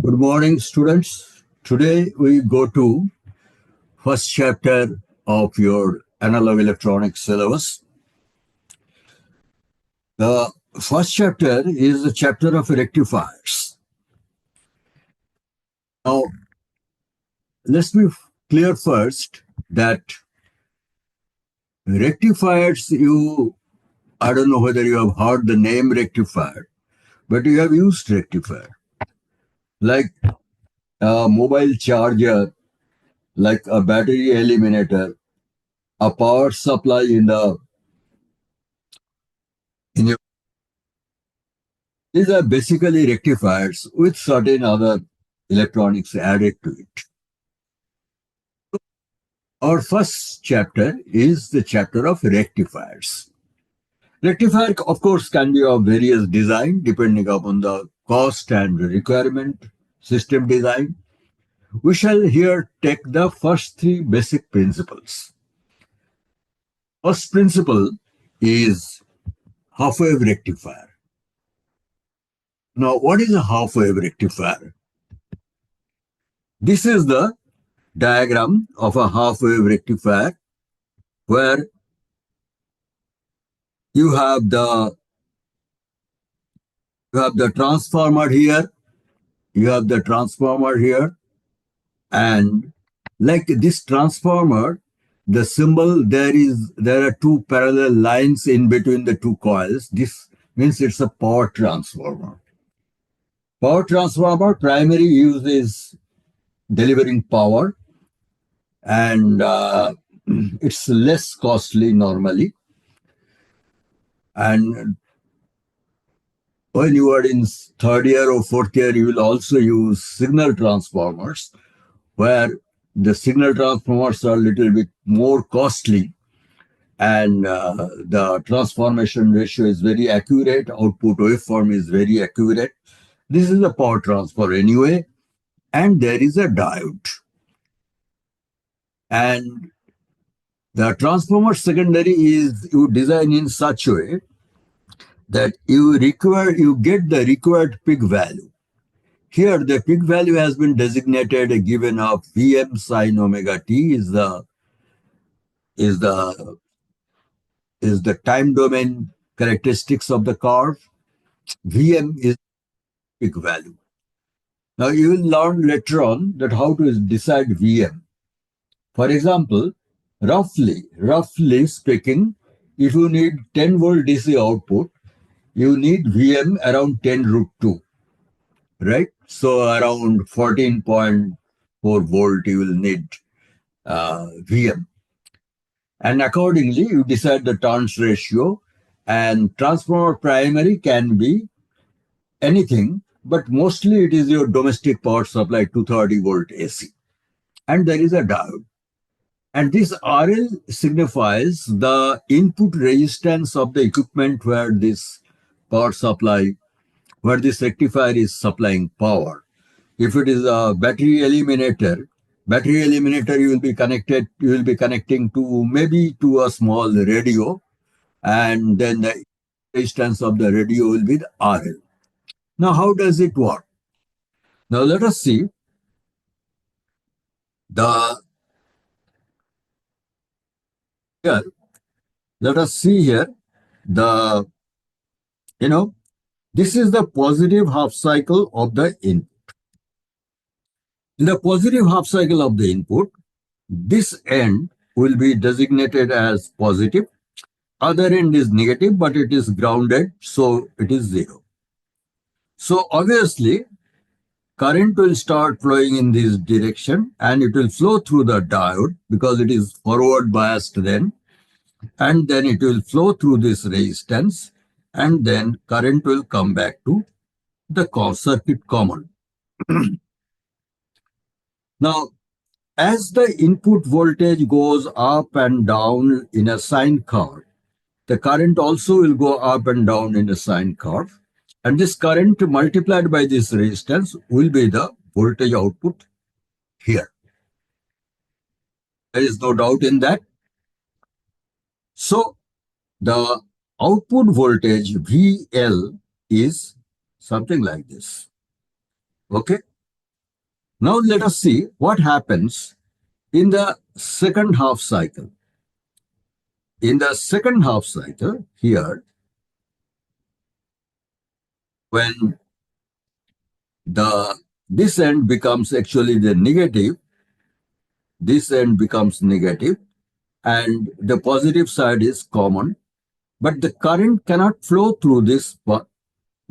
Good morning, students. Today we go to first chapter of your analog electronics syllabus. The first chapter is the chapter of rectifiers. Now, let's be clear first that rectifiers, I don't know whether you have heard the name rectifier, but you have used rectifier like a mobile charger, like a battery eliminator, a power supply in your. These are basically rectifiers with certain other electronics added to it. Our first chapter is the chapter of rectifiers. Rectifier, of course, can be of various design depending upon the cost and requirement, system design. We shall here take the first three basic principles. First principle is half-wave rectifier. Now, what is a half-wave rectifier? This is the diagram of a half-wave rectifier where you have the transformer here, and like this transformer, the symbol there are two parallel lines in between the two coils. This means it's a power transformer. Power transformer primary use is delivering power, and it's less costly normally. And when you are in third year or fourth year, you will also use signal transformers, where the signal transformers are a little bit more costly, and the transformation ratio is very accurate, output waveform is very accurate. This is a power transfer anyway, and there is a diode. And the transformer secondary is you design in such a way that you get the required peak value. Here, the peak value has been designated given of Vm sine omega t is the time domain characteristics of the curve. Vm is peak value. Now you will learn later on that how to decide Vm. For example, roughly speaking, if you need 10 volt DC output, you need Vm around 10 root 2, right? So around 14.4 volt you will need Vm. And accordingly, you decide the turns ratio, and transformer primary can be anything, but mostly it is your domestic power supply 230 volt AC. And there is a diode. And this RL signifies the input resistance of the equipment where this rectifier is supplying power. If it is a battery eliminator you will be connecting to maybe to a small radio, and then the resistance of the radio will be the RL. Now, how does it work? Now, let us see the here. Let us see here the this is the positive half cycle of the input. In the positive half cycle of the input, this end will be designated as positive. Other end is negative, but it is grounded, so it is 0. So obviously, current will start flowing in this direction, and it will flow through the diode because it is forward biased then, and then it will flow through this resistance, and then current will come back to the circuit common. Now, as the input voltage goes up and down in a sine curve, the current also will go up and down in a sine curve. And this current multiplied by this resistance will be the voltage output here. There is no doubt in that. So, the output voltage VL is something like this. Okay? Now let us see what happens in the second half cycle. In the second half cycle, here, when the this end becomes actually the negative, this end becomes negative, and the positive side is common, but the current cannot flow through this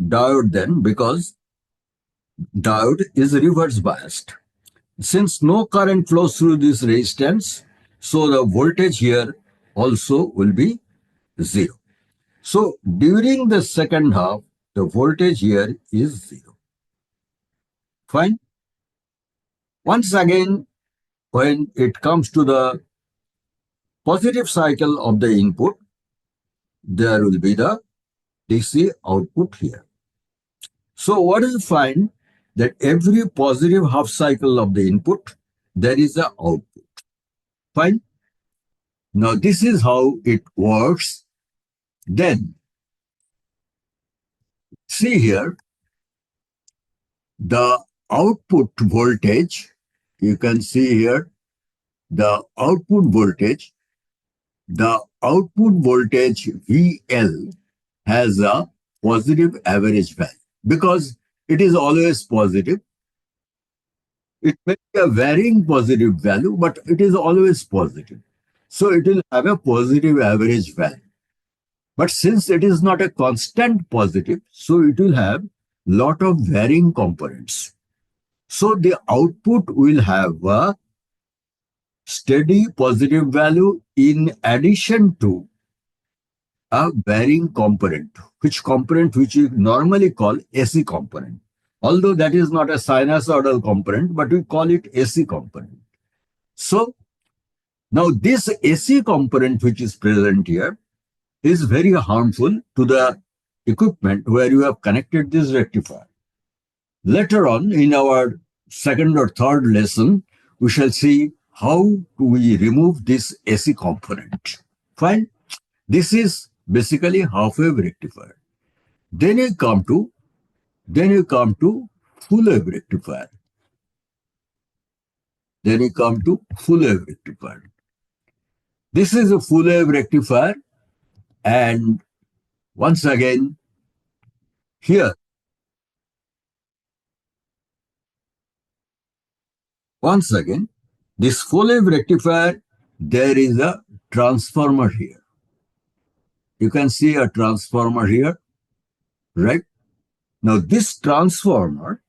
diode then because diode is reverse biased. Since no current flows through this resistance, so the voltage here also will be zero. So during the second half, the voltage here is zero. Fine. Once again, when it comes to the positive cycle of the input, there will be the DC output here. So what do you find? That every positive half cycle of the input, there is a output. Fine. Now this is how it works. Then see here, the output voltage, you can see here, the output voltage, VL has a positive average value because it is always positive. It may be a varying positive value, but it is always positive. So it will have a positive average value. But since it is not a constant positive, so it will have lot of varying components. So the output will have a steady positive value in addition to a varying component, which we normally call AC component. Although that is not a sinusoidal component, but we call it AC component. So now this AC component which is present here is very harmful to the equipment where you have connected this rectifier. Later on in our second or third lesson, we shall see how do we remove this AC component. Fine. This is basically half-wave rectifier. Then you come to full-wave rectifier. Full-wave rectifier. This is a full-wave rectifier, and once again, here, this full-wave rectifier, there is a transformer here. You can see a transformer here, right? Now, this transformer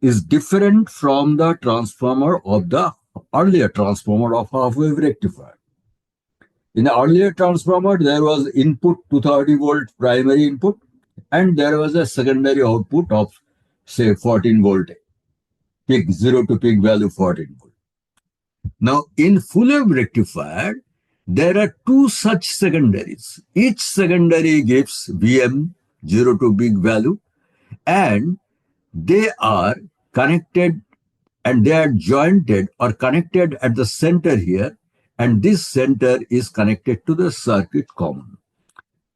is different from the transformer of the earlier transformer of half-wave rectifier. In the earlier transformer, there was input 230 volt primary input, and there was a secondary output of, say, 14 volt, peak 0 to peak value 14 volt. Now, in full-wave rectifier, there are two such secondaries. Each secondary gives VM 0 to peak value, and they are connected and they are jointed or connected at the center here, and this center is connected to the circuit common.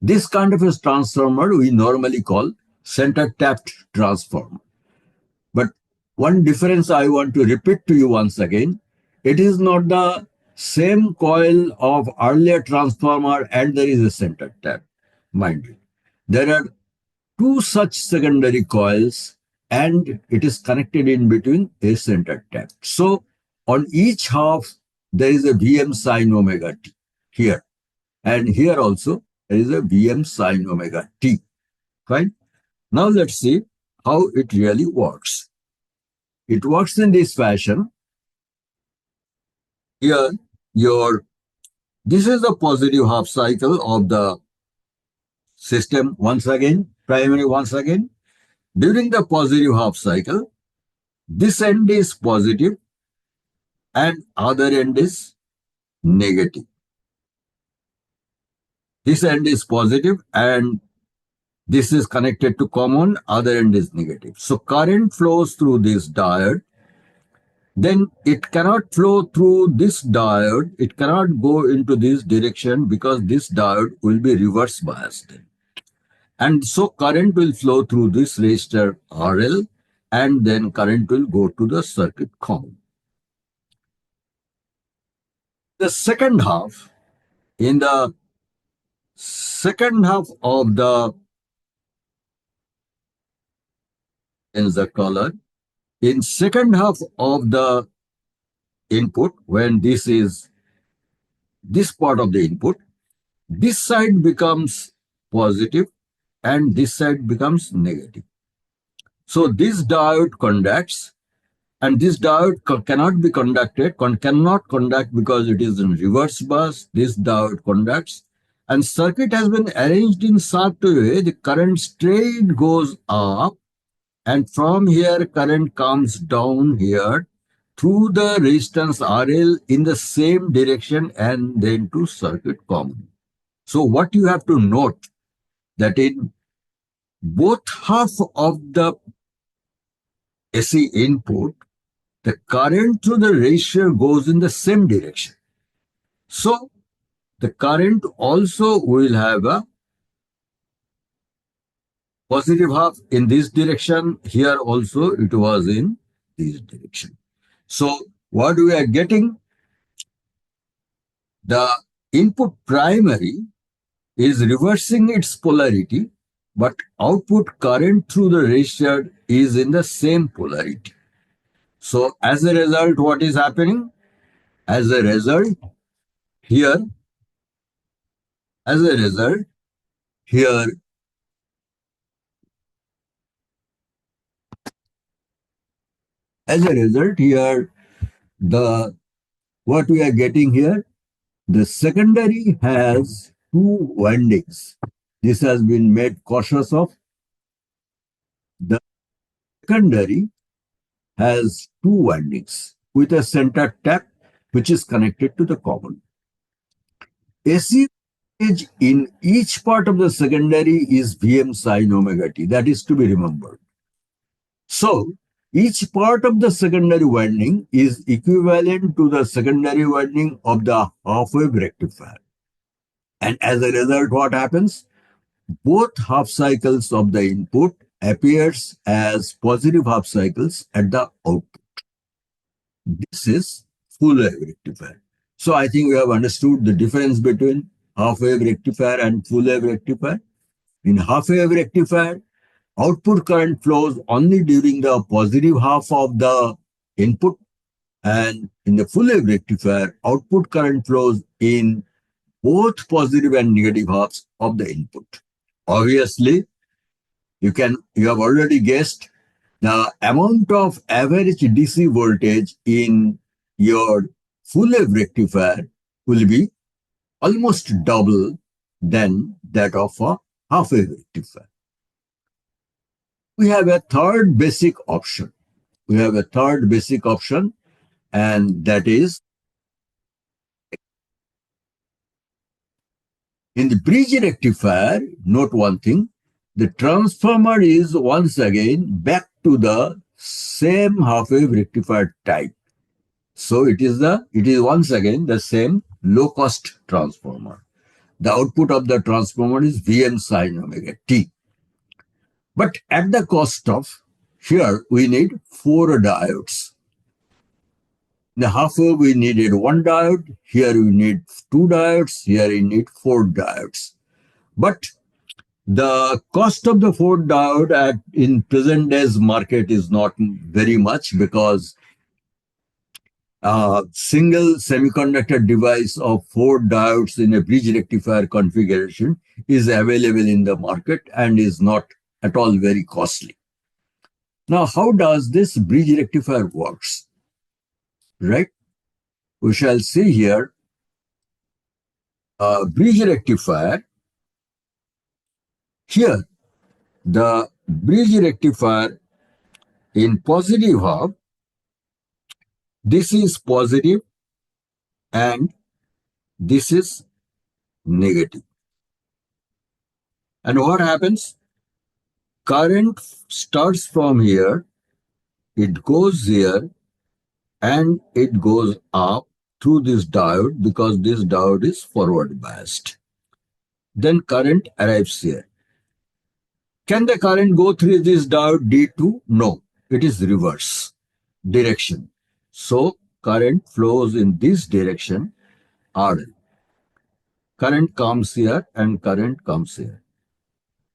This kind of a transformer we normally call center tapped transformer. But one difference I want to repeat to you once again, it is not the same coil of earlier transformer and there is a center tap, mind you. There are two such secondary coils and it is connected in between a center tap. So on each half, there is a Vm sine omega t here. And here also, there is a Vm sine omega t. Fine. Now let's see how it really works. It works in this fashion. Here, this is the positive half cycle of the system once again, primary once again. During the positive half cycle, this end is positive and other end is negative. This end is positive and this is connected to common, other end is negative. So current flows through this diode. Then it cannot flow through this diode. It cannot go into this direction because this diode will be reverse biased. And so current will flow through this resistor RL and then current will go to the circuit common. The second half, in the second half of the, in the color, in second half of the input, when this is this part of the input, this side becomes positive and this side becomes negative. So this diode conducts, and this diode cannot be conducted, cannot conduct because it is in reverse bus. This diode conducts, and circuit has been arranged in such a way the current straight goes up, and from here current comes down here through the resistance RL in the same direction and then to circuit common. So what you have to note that in both half of the AC input, the current through the resistor goes in the same direction. So the current also will have a positive half in this direction. Here also it was in this direction. So what we are getting, the input primary is reversing its polarity, but output current through the resistor is in the same polarity. So as a result, what is happening? As a result, here, as a result, here, as a result, here, the what we are getting here, the secondary has two windings. This has been made cautious of. The secondary has two windings with a center tap which is connected to the common. AC voltage in each part of the secondary is Vm sin omega t. That is to be remembered. So, each part of the secondary winding is equivalent to the secondary winding of the half-wave rectifier. And as a result, what happens? Both half cycles of the input appears as positive half cycles at the output. This is full wave rectifier. So I think we have understood the difference between half wave rectifier and full wave rectifier. In half wave rectifier, output current flows only during the positive half of the input, and in the full wave rectifier, output current flows in both positive and negative halves of the input. Obviously, you have already guessed the amount of average DC voltage in your full wave rectifier will be almost double than that of a half wave rectifier. We have a third basic option. We have a third basic option, and that is in the bridge rectifier. Note one thing: the transformer is once again back to the same half wave rectifier type. So it is once again the same low cost transformer. The output of the transformer is Vm sin omega t. But at the cost of, here we need 4 diodes. In the half wave we needed 1 diode, here we need 2 diodes, here we need 4 diodes. But the cost of the 4 diode in present days market is not very much, because a single semiconductor device of 4 diodes in a bridge rectifier configuration is available in the market and is not at all very costly. Now, how does this bridge rectifier works? Right? We shall see here a bridge rectifier. Here, the bridge rectifier in positive half, this is positive and this is negative. And what happens? Current starts from here, it goes here, and it goes up through this diode because this diode is forward biased. Then current arrives here. Can the current go through this diode D2? No. it is reverse direction. So current flows in this direction, RL. Current comes here and current comes here.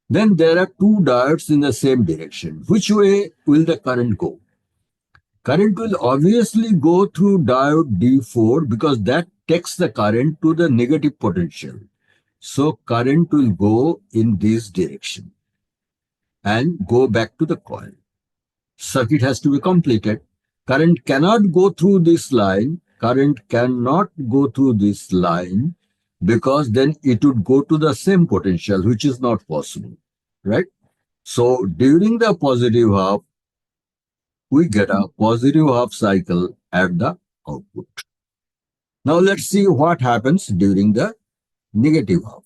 Then there are two diodes in the same direction. Which way will the current go? Current will obviously go through diode D4 because that takes the current to the negative potential. So current will go in this direction and go back to the coil. Circuit has to be completed. Current cannot go through this line. Current cannot go through this line because then it would go to the same potential, which is not possible, right? So during the positive half, we get a positive half cycle at the output. Now let's see what happens during the negative half.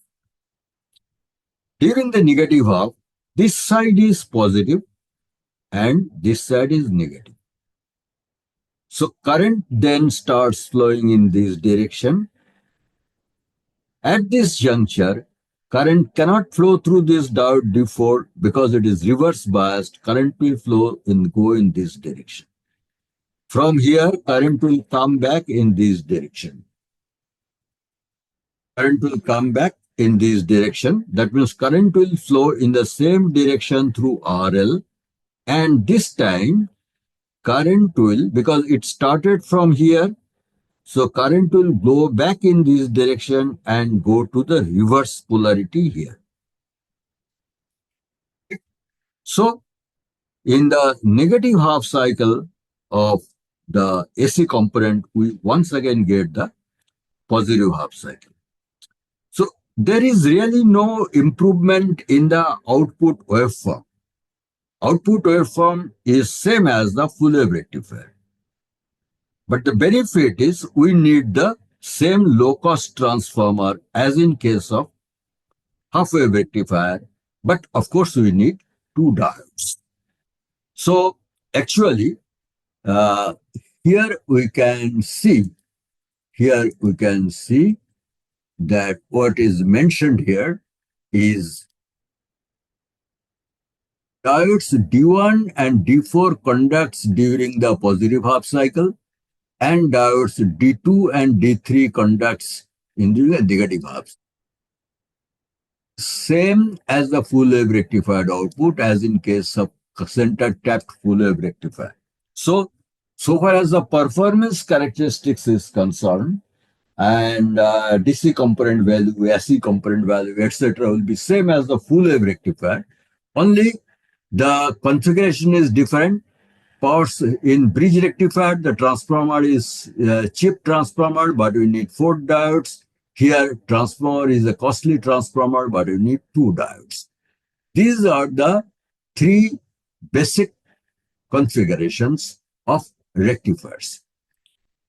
During the negative half, this side is positive and this side is negative. So current then starts flowing in this direction. At this juncture, current cannot flow through this diode D4 because it is reverse biased. Current will go in this direction. From here, current will come back in this direction. Current will come back in this direction. That means current will flow in the same direction through RL. And this time, current will, because it started from here, so current will go back in this direction and go to the reverse polarity here. So in the negative half cycle of the AC component, we once again get the positive half cycle. So there is really no improvement in the output waveform. Output waveform is same as the full wave rectifier. But the benefit is we need the same low-cost transformer as in case of half-wave rectifier. But of course, we need two diodes. So actually, uh, here we can see that what is mentioned here is diodes D1 and D4 conducts during the positive half cycle, and diodes D2 and D3 conducts in the negative half. Same as the full wave rectified output as in case of center tapped full wave rectifier. So far as the performance characteristics is concerned, and DC component value, AC component value, etc., will be same as the full wave rectifier. Only the configuration is different. Powers in bridge rectifier, the transformer is cheap transformer, but we need 4 diodes. Here, transformer is a costly transformer, but we need 2 diodes. These are the 3 basic configurations of rectifiers.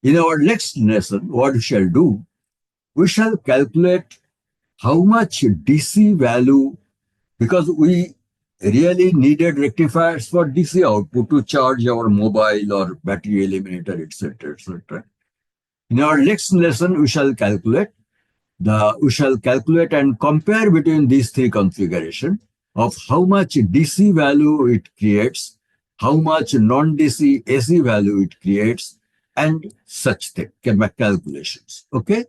In our next lesson, what we shall do, we shall calculate how much DC value, because we really needed rectifiers for DC output to charge our mobile or battery eliminator, etc., etc. In our next lesson, we shall calculate and compare between these 3 configurations of how much DC value it creates, how much non-DC AC value it creates, and such thing, calculations. Okay.